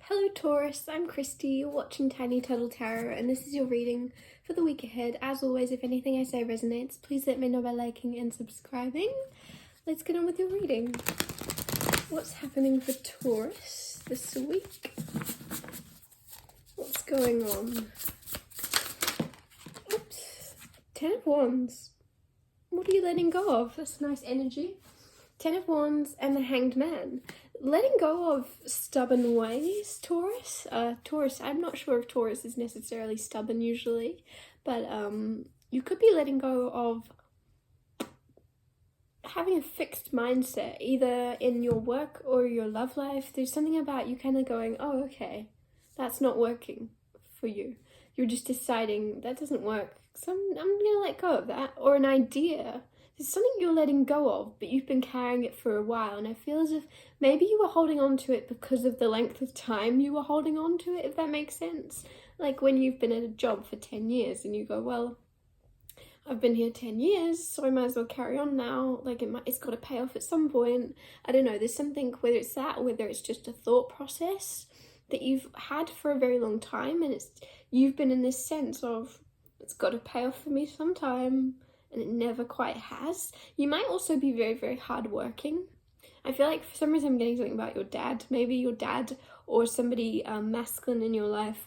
Hello Taurus, I'm Christy, you're watching Tiny Turtle Tarot, and this is your reading for the week ahead. As always, if anything I say resonates, please let me know by liking and subscribing. Let's get on with your reading. What's happening for Taurus this week? What's going on? Oops. 10 of Wands. What are you letting go of? That's nice energy. 10 of Wands and the Hanged Man. Letting go of stubborn ways, Taurus. Taurus, I'm not sure if Taurus is necessarily stubborn usually, but you could be letting go of having a fixed mindset, either in your work or your love life. There's something about you kind of going, oh, okay, that's not working for you. You're just deciding that doesn't work, so I'm gonna let go of that. Or an idea. There's something you're letting go of, but you've been carrying it for a while, and I feel as if maybe you were holding on to it because of the length of time you were holding on to it, if that makes sense. Like when you've been at a job for 10 years and you go, well, I've been here 10 years, so I might as well carry on now. Like it's got to pay off at some point. I don't know, there's something, whether it's that or whether it's just a thought process that you've had for a very long time, and you've been in this sense of, it's got to pay off for me sometime, and it never quite has. You might also be very, very hardworking. I feel like for some reason I'm getting something about your dad. Maybe your dad or somebody masculine in your life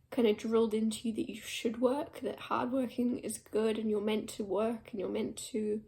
kind of drilled into you that you should work, that hardworking is good and you're meant to work and you're meant to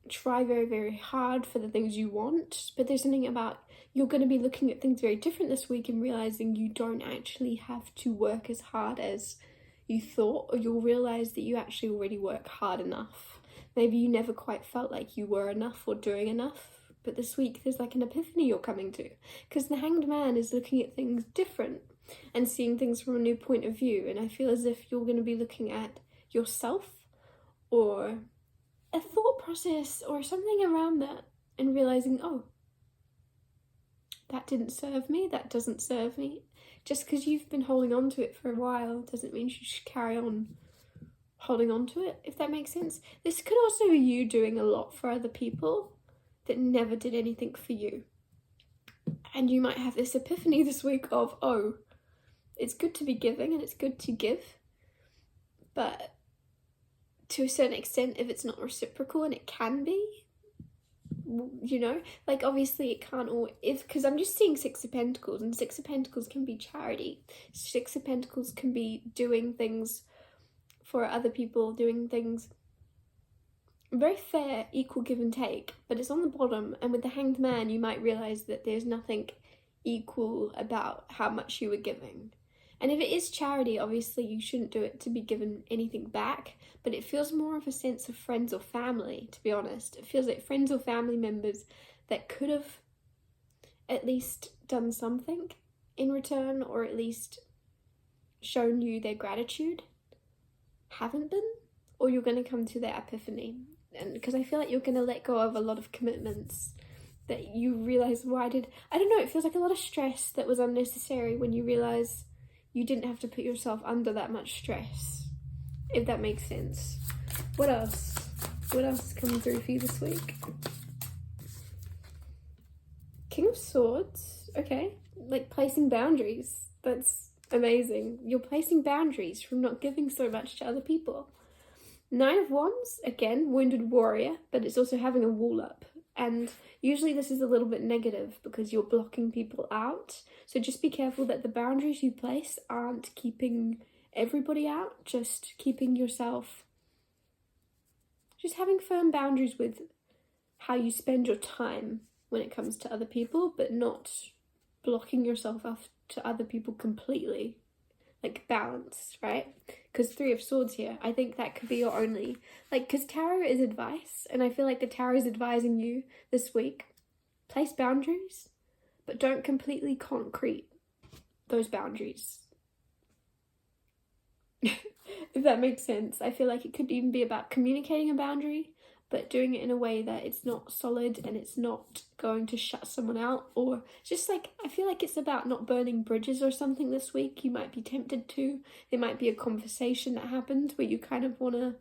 try very, very hard for the things you want. But there's something about you're going to be looking at things very different this week and realizing you don't actually have to work as hard as you thought, or you'll realize that you actually already work hard enough. Maybe you never quite felt like you were enough or doing enough, but this week there's like an epiphany you're coming to, because the Hanged Man is looking at things different and seeing things from a new point of view, and I feel as if you're going to be looking at yourself or a thought process or something around that and realizing, oh, that didn't serve me, that doesn't serve me. Just because you've been holding on to it for a while doesn't mean you should carry on holding on to it, if that makes sense. This could also be you doing a lot for other people that never did anything for you. And you might have this epiphany this week of, oh, it's good to be giving and it's good to give, but to a certain extent, if it's not reciprocal, and it can be, you know, like obviously it can't all, because I'm just seeing Six of Pentacles, and Six of Pentacles can be charity. Six of Pentacles can be doing things for other people, doing things very fair, equal give and take, but it's on the bottom. And with the Hanged Man, you might realize that there's nothing equal about how much you were giving. And if it is charity, obviously you shouldn't do it to be given anything back, but it feels more of a sense of friends or family, to be honest. It feels like friends or family members that could have at least done something in return, or at least shown you their gratitude, haven't been, or you're going to come to that epiphany. And because I feel like you're going to let go of a lot of commitments that you realize, I don't know, it feels like a lot of stress that was unnecessary when you realize you didn't have to put yourself under that much stress, if that makes sense. What else? What else is coming through for you this week? King of Swords. Okay. Like placing boundaries. That's amazing. You're placing boundaries from not giving so much to other people. Nine of Wands. Again, wounded warrior, but it's also having a wall up. And usually this is a little bit negative because you're blocking people out. So just be careful that the boundaries you place aren't keeping everybody out, just keeping yourself, just having firm boundaries with how you spend your time when it comes to other people, but not blocking yourself off to other people completely. Like balance, right? Because Three of Swords here, I think that could be your only, like, because tarot is advice, and I feel like the tarot is advising you this week, place boundaries, but don't completely concrete those boundaries. If that makes sense. I feel like it could even be about communicating a boundary, but doing it in a way that it's not solid and it's not going to shut someone out, or just like, I feel like it's about not burning bridges or something this week. You might be tempted to. There might be a conversation that happened where you kind of want to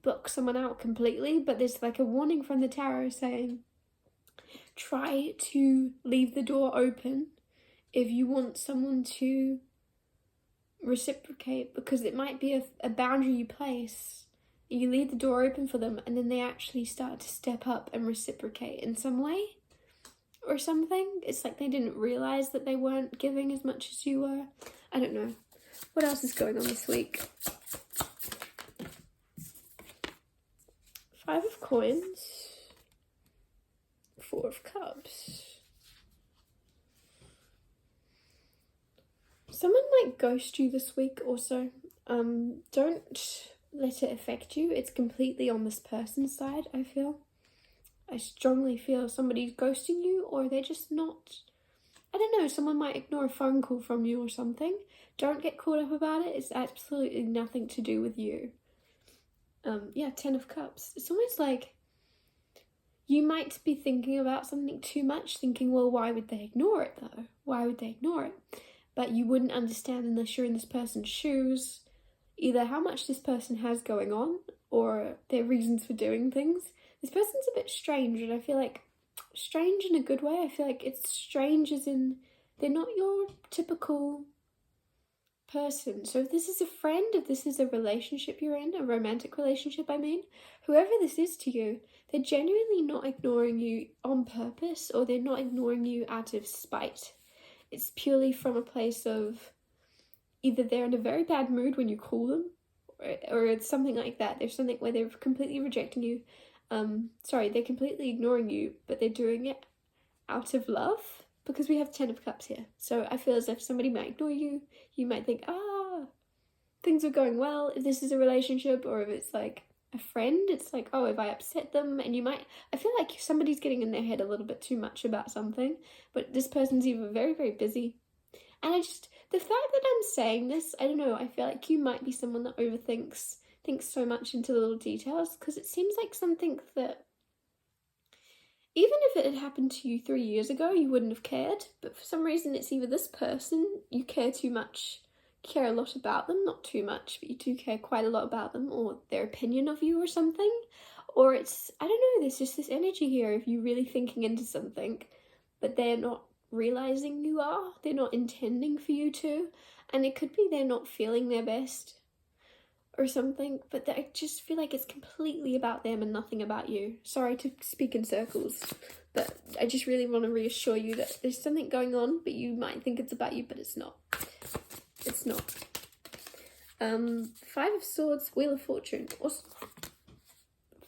block someone out completely, but there's like a warning from the tarot saying, try to leave the door open if you want someone to reciprocate, because it might be a boundary you place. You leave the door open for them, and then they actually start to step up and reciprocate in some way or something. It's like they didn't realize that they weren't giving as much as you were. I don't know. What else is going on this week? 5 of Coins. 4 of Cups. Someone might ghost you this week also. Don't let it affect you. It's completely on this person's side, I feel. I strongly feel somebody's ghosting you, or they're just not... I don't know, someone might ignore a phone call from you or something. Don't get caught up about it. It's absolutely nothing to do with you. Yeah, 10 of Cups. It's almost like you might be thinking about something too much, thinking, well, why would they ignore it though? Why would they ignore it? But you wouldn't understand unless you're in this person's shoes, either how much this person has going on or their reasons for doing things. This person's a bit strange, and I feel like strange in a good way. I feel like it's strange as in they're not your typical person. So if this is a friend, if this is a relationship you're in, a romantic relationship, I mean, whoever this is to you, they're genuinely not ignoring you on purpose, or they're not ignoring you out of spite. It's purely from a place of either they're in a very bad mood when you call them, or it's something like that. There's something where they're completely rejecting you. They're completely ignoring you, but they're doing it out of love, because we have 10 of Cups here. So I feel as if somebody might ignore you. You might think, things are going well, if this is a relationship, or if it's like a friend, it's like, oh, if I upset them, and I feel like somebody's getting in their head a little bit too much about something, but this person's either very, very busy. And the fact that I'm saying this, I don't know, I feel like you might be someone that thinks so much into the little details, because it seems like something that, even if it had happened to you 3 years ago, you wouldn't have cared, but for some reason it's either this person, you care too much, care a lot about them, not too much, but you do care quite a lot about them, or their opinion of you or something, or it's, I don't know, there's just this energy here of you really thinking into something, but they're not realizing you are, they're not intending for you to, and it could be they're not feeling their best or something, but I just feel like it's completely about them and nothing about you. Sorry to speak in circles, but I just really want to reassure you that there's something going on, but you might think it's about you, but it's not. It's not. 5 of Swords, Wheel of Fortune. Also,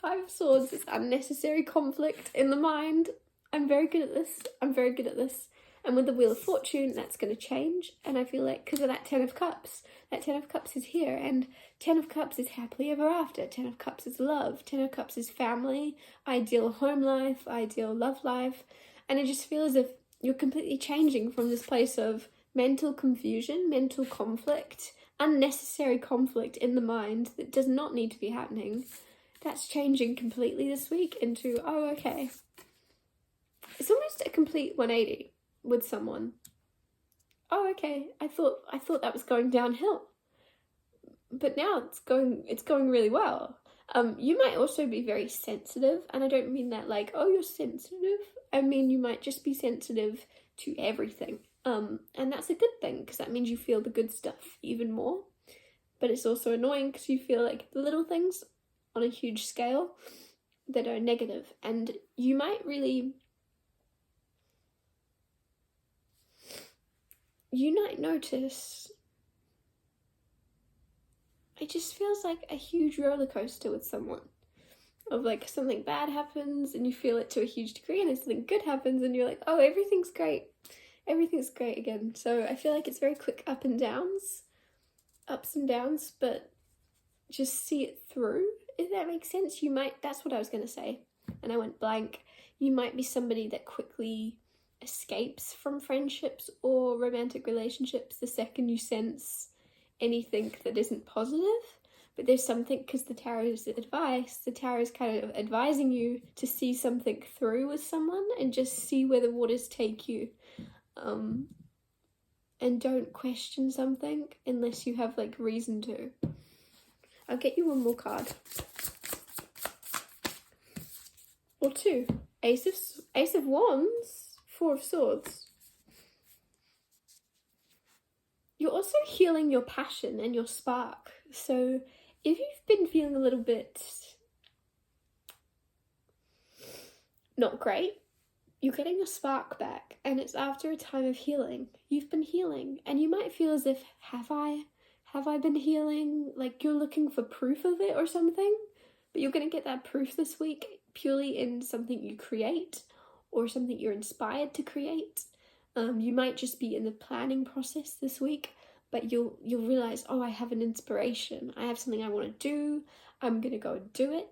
5 of Swords is unnecessary conflict in the mind. I'm very good at this. And with the Wheel of Fortune, that's going to change. And I feel like, because of that 10 of Cups, that 10 of Cups is here. And 10 of Cups is happily ever after. 10 of Cups is love. 10 of Cups is family, ideal home life, ideal love life. And I just feel as if you're completely changing from this place of mental confusion, mental conflict, unnecessary conflict in the mind that does not need to be happening. That's changing completely this week into, oh, okay. It's almost a complete 180 with someone. Oh, okay, I thought that was going downhill, but now it's going really well. You might also be very sensitive, and I don't mean that like, oh, you're sensitive. I mean, you might just be sensitive to everything. And that's a good thing, because that means you feel the good stuff even more. But it's also annoying because you feel like the little things on a huge scale that are negative, and you might notice, it just feels like a huge roller coaster with someone, of like something bad happens and you feel it to a huge degree, and then something good happens and you're like, oh, everything's great again. So I feel like it's very quick ups and downs, but just see it through, if that makes sense. That's what I was going to say, and I went blank. You might be somebody that quickly escapes from friendships or romantic relationships the second you sense anything that isn't positive. But there's something, because the Tarot's advice, the Tarot's kind of advising you to see something through with someone and just see where the waters take you. And don't question something unless you have like reason to. I'll get you one more card. Or two. Ace of Wands, 4 of Swords. also healing your passion and your spark. So if you've been feeling a little bit not great, you're getting your spark back, and it's after a time of healing. You've been healing, and you might feel as if, have I been healing? Like you're looking for proof of it or something, but you're going to get that proof this week purely in something you create or something you're inspired to create. You might just be in the planning process this week, but you'll realize, oh, I have an inspiration. I have something I want to do. I'm going to go and do it.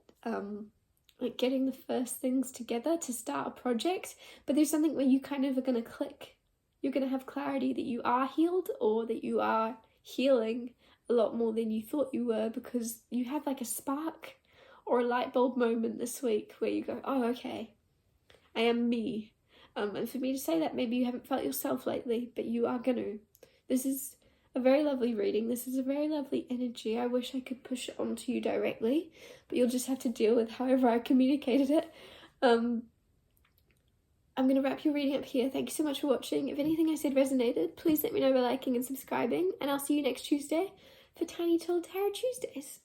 Like getting the first things together to start a project, but there's something where you kind of are going to click. You're going to have clarity that you are healed, or that you are healing a lot more than you thought you were, because you have like a spark or a light bulb moment this week where you go, oh, okay, I am me. And for me to say that, maybe you haven't felt yourself lately, but you are going to. This is a very lovely reading. This is a very lovely energy. I wish I could push it onto you directly, but you'll just have to deal with however I communicated it. I'm going to wrap your reading up here. Thank you so much for watching. If anything I said resonated, please let me know by liking and subscribing, and I'll see you next Tuesday for Tiny Told Tarot Tuesdays.